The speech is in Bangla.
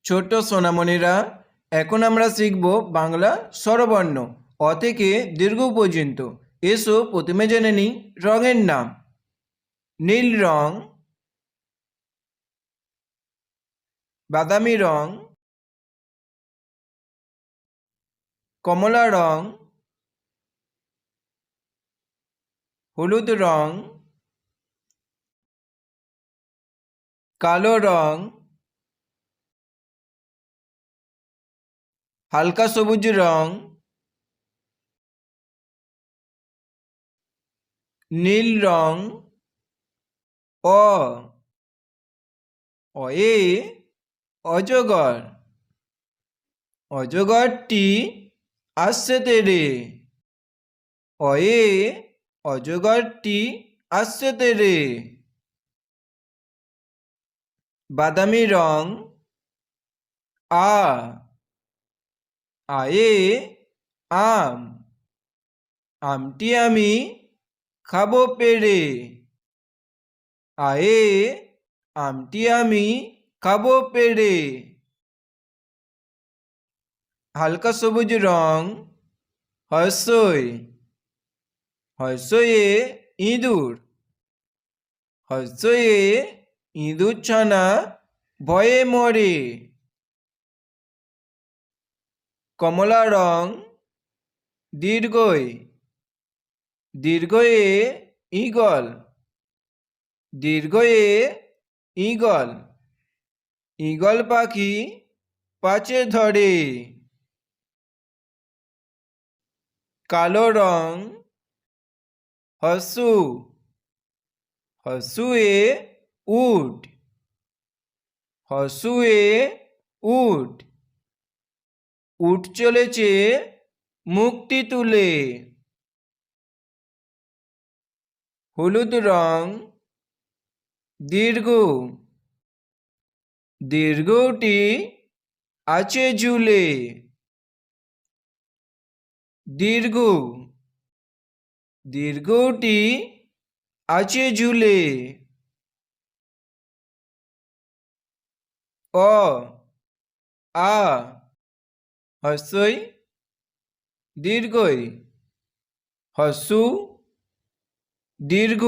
ছোট্ট সোনামণিরা, এখন আমরা শিখব বাংলা স্বরবর্ণ অ থেকে দীর্ঘ পর্যন্ত। এসো প্রথমে জেনে নিই রঙের নাম। নীল রং, বাদামি রং, কমলা রং, হলুদ রং, কালো রং, হালকা সবুজ রং, নীল রং। অ অয়ে অজগর, অজগরটি আসছে তেরে। অয়ে অজগরটি আসছে তেরে। বাদামি রং, আ আয়ে আম, আমটি আমি খাবো পেড়ে। আয়ে আমটি আমি খাবো পেড়ে। হালকা সবুজ রং, হর্ষই হর্ষয়ে ইঁদুর, হর্ষয়ে ইঁদুর ছানা ভয়ে মরে। কমলা রং, দীর্ঘই দীর্ঘয়ে ঈগল, দীর্ঘয়ে ঈগল, ঈগল পাখি পাছে ধরে। কালো রং, হর্ষু, হর্ষুয়ে উট, হর্ষুয়ে উট, উট চলেছে মুখটি তুলে। হলুদ রং, দীর্ঘ, দীর্ঘটি আছে ঝুলে। দীর্ঘ, দীর্ঘটি আছে ঝুলে। অ আ হর্ষই দীর্ঘই, হর্ষু দীর্ঘ।